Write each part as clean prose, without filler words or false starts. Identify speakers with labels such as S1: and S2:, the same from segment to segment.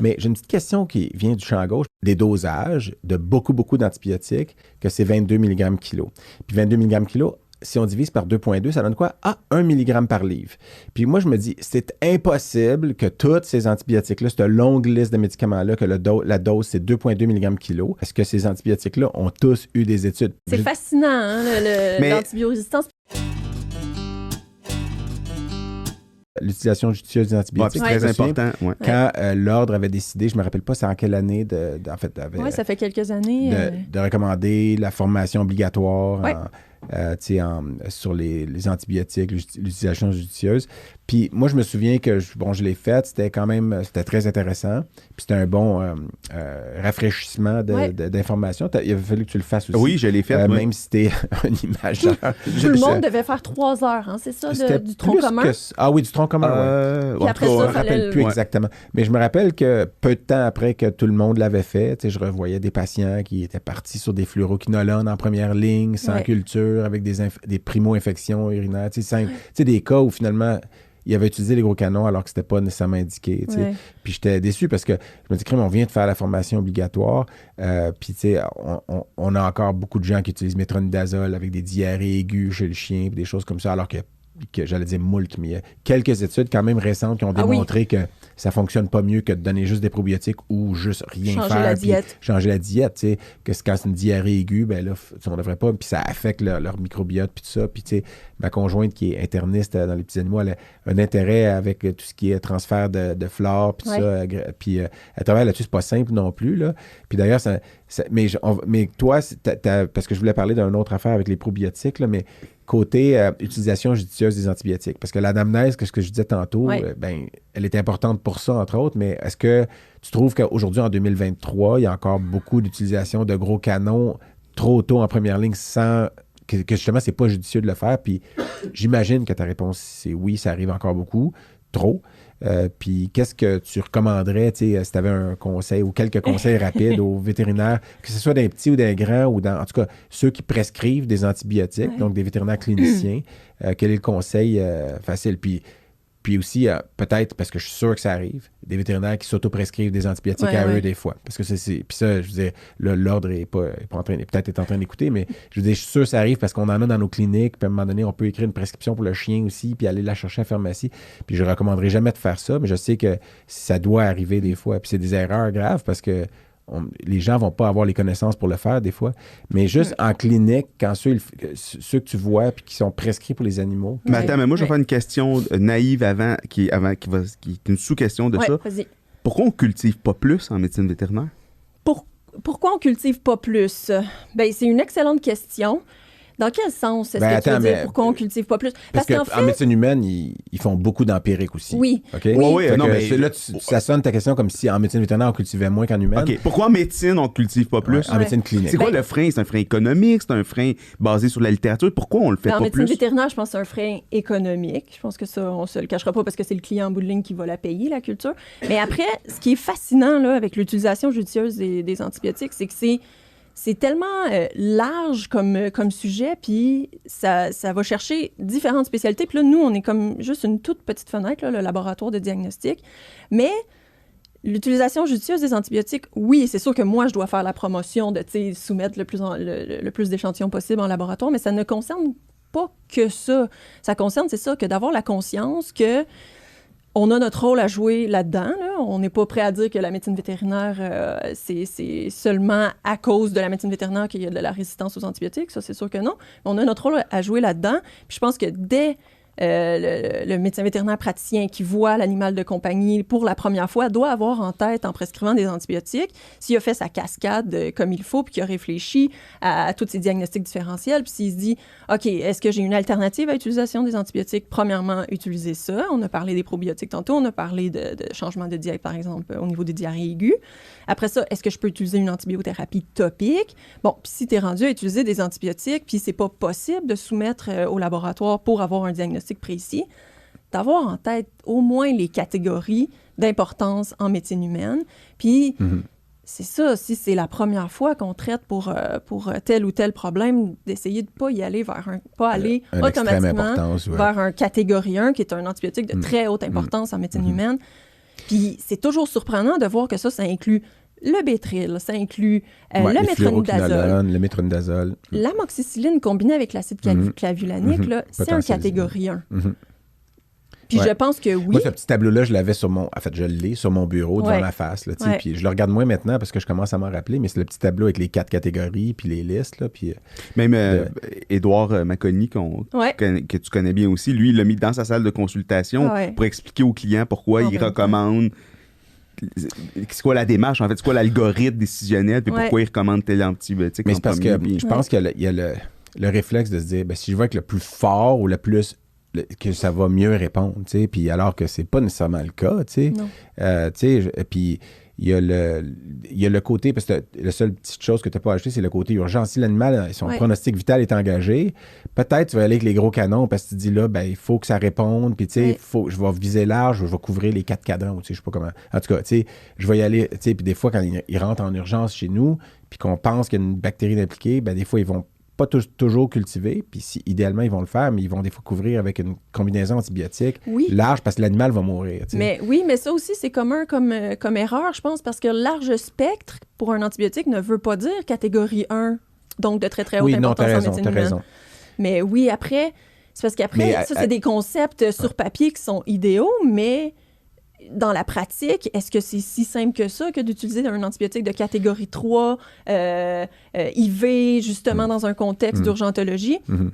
S1: Mais j'ai une petite question qui vient du champ gauche, des dosages de beaucoup d'antibiotiques, que c'est 22 mg kilo. Puis 22 mg kilo, si on divise par 2,2, ça donne quoi? 1 mg par livre. Puis moi, je me dis, c'est impossible que tous ces antibiotiques-là, cette longue liste de médicaments-là, que la dose, c'est 2,2 mg kilo. Est-ce que ces antibiotiques-là ont tous eu des études?
S2: C'est fascinant, hein, l'antibiorésistance.
S1: L'utilisation judicieuse des antibiotiques.
S3: C'est très important.
S1: Quand l'Ordre avait décidé, je ne me rappelle pas c'est en quelle année,
S2: ça fait quelques années.
S1: De recommander la formation obligatoire sur les antibiotiques, l'utilisation judicieuse. Puis moi, je me souviens que je l'ai faite, c'était très intéressant. Puis c'était un bon rafraîchissement d'informations. Il avait fallu que tu le fasses aussi.
S3: Oui, je l'ai fait.
S1: Même si c'était une image.
S2: Tout le monde devait faire 3 heures, hein, c'est ça, du tronc commun?
S1: Oui, du tronc commun.
S2: Puis après ça,
S1: je ne me rappelle plus exactement. Mais je me rappelle que peu de temps après que tout le monde l'avait fait, je revoyais des patients qui étaient partis sur des fluoroquinolones en première ligne, sans culture, avec des primo-infections urinaires. Des cas où finalement il avait utilisé les gros canons alors que c'était pas nécessairement indiqué. Puis j'étais déçu parce que je me dis, on vient de faire la formation obligatoire. Puis on a encore beaucoup de gens qui utilisent métronidazole avec des diarrhées aiguës chez le chien, puis des choses comme ça, alors que j'allais dire moult, mais il y a quelques études quand même récentes qui ont démontré que ça fonctionne pas mieux que de donner juste des probiotiques ou juste rien faire. Changer la diète. Que quand c'est une diarrhée aiguë, ben là, on devrait pas, puis ça affecte leur microbiote, puis tout ça. Puis ma conjointe qui est interniste dans les petits animaux, elle a un intérêt avec tout ce qui est transfert de flore, puis tout ça. Puis elle travaille là-dessus, c'est pas simple non plus, là. Puis d'ailleurs, mais toi, parce que je voulais parler d'une autre affaire avec les probiotiques, là, mais côté utilisation judicieuse des antibiotiques. Parce que l'anamnèse, ce que je disais tantôt, elle est importante pour ça, entre autres, mais est-ce que tu trouves qu'aujourd'hui, en 2023, il y a encore beaucoup d'utilisation de gros canons trop tôt en première ligne sans que justement, c'est pas judicieux de le faire? Puis j'imagine que ta réponse, c'est oui, ça arrive encore beaucoup, trop. Puis qu'est-ce que tu recommanderais, si tu avais un conseil ou quelques conseils rapides aux vétérinaires, que ce soit d'un petit ou d'un grand, ou en tout cas ceux qui prescrivent des antibiotiques, donc des vétérinaires cliniciens, quel est le conseil facile? Puis aussi, peut-être, parce que je suis sûr que ça arrive, des vétérinaires qui s'auto-prescrivent des antibiotiques à eux des fois. Parce que puis ça, je veux dire, l'Ordre est pas en train, peut-être est en train d'écouter, mais je veux dire, je suis sûr que ça arrive parce qu'on en a dans nos cliniques, puis à un moment donné, on peut écrire une prescription pour le chien aussi, puis aller la chercher à la pharmacie. Puis je ne recommanderais jamais de faire ça, mais je sais que ça doit arriver des fois. Puis c'est des erreurs graves parce que les gens ne vont pas avoir les connaissances pour le faire des fois. Mais juste en clinique, quand ceux que tu vois puis qui sont prescrits pour les animaux.
S3: Mais attends, mais moi, je vais faire une question naïve qui est une sous-question de ça.
S2: Vas-y.
S3: Pourquoi on ne cultive pas plus en médecine vétérinaire?
S2: Pourquoi on ne cultive pas plus? Ben, c'est une excellente question. Dans quel sens est-ce que tu veux dire pourquoi on ne cultive pas plus?
S1: Parce qu'en fait, médecine humaine, ils font beaucoup d'empirique aussi.
S2: Oui.
S1: Okay?
S3: Oui. Non, mais
S1: là, ça sonne ta question comme si en médecine vétérinaire, on cultivait moins qu'en humaine.
S3: OK. Pourquoi en médecine, on ne cultive pas plus?
S1: En médecine clinique.
S3: C'est quoi le frein? C'est un frein économique? C'est un frein basé sur la littérature? Pourquoi on le fait pas plus?
S2: En médecine vétérinaire, je pense que c'est un frein économique. Je pense que ça, on se le cachera pas parce que c'est le client en bout de ligne qui va la payer, la culture. Mais après, ce qui est fascinant là, avec l'utilisation judicieuse des antibiotiques, c'est que c'est tellement large comme sujet, puis ça va chercher différentes spécialités. Puis là, nous, on est comme juste une toute petite fenêtre, là, le laboratoire de diagnostic. Mais l'utilisation judicieuse des antibiotiques, oui, c'est sûr que moi, je dois faire la promotion de soumettre le plus d'échantillons possible en laboratoire, mais ça ne concerne pas que ça. Ça concerne, c'est ça, que d'avoir la conscience que on a notre rôle à jouer là-dedans. Là. On n'est pas prêt à dire que la médecine vétérinaire, c'est seulement à cause de la médecine vétérinaire qu'il y a de la résistance aux antibiotiques. Ça, c'est sûr que non. Mais on a notre rôle à jouer là-dedans. Puis je pense que dès le médecin vétérinaire praticien qui voit l'animal de compagnie pour la première fois doit avoir en tête, en prescrivant des antibiotiques, s'il a fait sa cascade comme il faut, puis qu'il a réfléchi à tous ces diagnostics différentiels, puis s'il se dit, OK, est-ce que j'ai une alternative à l'utilisation des antibiotiques? Premièrement, utiliser ça. On a parlé des probiotiques tantôt, on a parlé de changement de diète, par exemple, au niveau des diarrhées aiguës. Après ça, est-ce que je peux utiliser une antibiothérapie topique? Bon, puis si tu es rendu à utiliser des antibiotiques, puis c'est pas possible de soumettre au laboratoire pour avoir un diagnostic précis, d'avoir en tête au moins les catégories d'importance en médecine humaine. Puis, c'est ça, si c'est la première fois qu'on traite pour tel ou tel problème, d'essayer de ne pas y aller automatiquement vers un catégorie 1, qui est un antibiotique de très haute importance en médecine humaine. Puis c'est toujours surprenant de voir que ça inclut le Bétril, ça inclut
S1: Ouais,
S2: le
S1: les
S2: métronidazole.
S1: fluoroquinolones, le métronidazole.
S2: L'amoxicilline combinée avec l'acide clavulanique, là, c'est un
S1: Potentialisé.
S2: catégorie 1.
S1: Mhm.
S2: Puis
S1: Ouais.
S2: je pense que oui.
S1: Moi, ce petit tableau-là, je l'avais sur mon... En fait, je l'ai sur mon bureau, devant
S2: Ouais.
S1: ma face. Là, tu sais,
S2: Ouais.
S1: puis je le regarde moins maintenant parce que je commence à m'en rappeler, mais c'est le petit tableau avec les 4 catégories, puis les listes. Là, puis,
S3: Même Édouard Maconi,
S2: Ouais.
S3: que tu connais bien aussi, lui, il l'a mis dans sa salle de consultation
S2: Ouais.
S3: pour expliquer aux clients pourquoi
S2: En
S3: il
S2: même
S3: recommande. C'est quoi la démarche, en fait? C'est quoi l'algorithme décisionnel, puis
S2: Ouais.
S3: pourquoi il recommande tel antibiotique
S1: mais
S3: en
S1: c'est parce
S3: premier,
S1: que
S3: puis-
S1: je pense qu'il y a le réflexe de se dire, ben, si je vois que le plus fort ou le plus... que ça va mieux répondre, tu sais, puis alors que c'est pas nécessairement le cas, tu sais.
S2: Non.
S1: Tu sais, puis il y a le côté, parce que la seule petite chose que tu n'as pas acheté, c'est le côté urgence. Si l'animal, son
S2: Ouais.
S1: pronostic vital est engagé, peut-être tu vas aller avec les gros canons parce que tu dis là, ben, il faut que ça réponde, puis tu sais,
S2: Ouais.
S1: je vais viser large, je vais couvrir les 4 cadrans, tu sais, je sais pas comment. En tout cas, tu sais, je vais y aller, tu sais, puis des fois, quand ils rentrent en urgence chez nous, puis qu'on pense qu'il y a une bactérie impliquée, ben, des fois, ils vont pas toujours cultiver, puis idéalement, ils vont le faire, mais ils vont des fois couvrir avec une combinaison antibiotique
S2: Oui.
S1: large parce que l'animal va mourir, tu sais.
S2: Mais oui, mais ça aussi, c'est commun comme erreur, je pense, parce que large spectre pour un antibiotique ne veut pas dire catégorie 1, donc de très, très haute
S1: Oui, non,
S2: importance
S1: t'as
S2: en
S1: raison,
S2: médecine
S1: t'as
S2: humaine.
S1: raison.
S2: Mais oui, après, c'est parce qu'après,
S1: Mais
S2: ça, c'est des concepts sur papier qui sont idéaux, mais dans la pratique, est-ce que c'est si simple que ça que d'utiliser un antibiotique de catégorie 3, IV, justement, dans un contexte d'urgentologie?
S1: Mhm.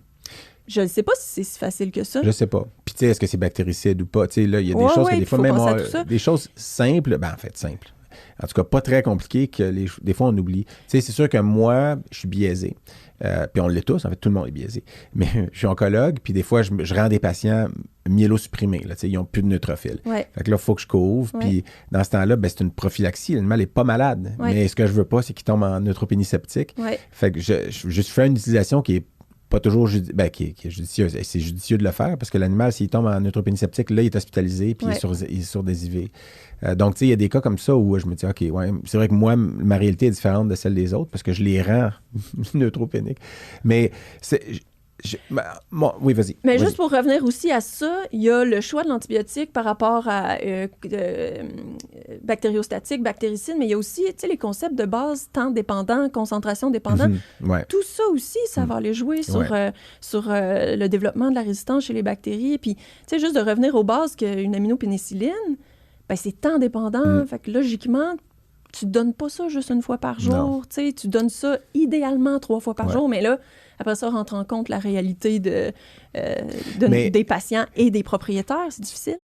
S2: Je ne sais pas si c'est si facile que ça.
S1: Je sais pas. Puis tu sais, est-ce que c'est bactéricide ou pas? Tu sais, là, il y a des
S2: Ouais,
S1: choses
S2: ouais,
S1: que des
S2: il
S1: fois,
S2: faut
S1: même
S2: penser à tout ça.
S1: des choses simples, ben en fait, simples. En tout cas, pas très compliquées que des fois, on oublie. Tu sais, c'est sûr que moi, je suis biaisé. Puis on l'est tous, en fait, tout le monde est biaisé. Mais je suis oncologue, puis des fois, je rends des patients myélosupprimés. Là, tu sais, ils n'ont plus de neutrophils.
S2: Ouais.
S1: Fait que là, il faut que je couvre.
S2: Ouais.
S1: Puis dans ce temps-là, ben, c'est une prophylaxie. L'animal n'est pas malade.
S2: Ouais.
S1: Mais ce que je veux pas, c'est qu'il tombe en neutropénie septique.
S2: Ouais.
S1: Fait que je fais une utilisation qui est pas toujours qui est judicieuse. Et c'est judicieux de le faire parce que l'animal, s'il tombe en neutropénie septique, là, il est hospitalisé puis
S2: Ouais.
S1: il est sur des IV. Donc, tu sais, il y a des cas comme ça où je me dis, OK, ouais, c'est vrai que moi, ma réalité est différente de celle des autres parce que je les rends neutropéniques. Mais oui, vas-y.
S2: Mais
S1: Vas-y.
S2: juste pour revenir aussi à ça, il y a le choix de l'antibiotique par rapport à bactériostatique, bactéricide, mais il y a aussi, tu sais, les concepts de base, temps dépendant, concentration dépendant.
S1: Ouais.
S2: Tout ça aussi, ça va aller jouer sur,
S1: Ouais.
S2: sur le développement de la résistance chez les bactéries. Puis, tu sais, juste de revenir aux bases qu'une aminopénicilline, ben, c'est temps dépendant. Fait que logiquement, tu donnes pas ça juste une fois par jour. Tu sais, tu donnes ça idéalement 3 fois par
S1: Ouais.
S2: jour. Mais là, après ça, rentre en compte la réalité
S1: Mais-
S2: des patients et des propriétaires. C'est difficile.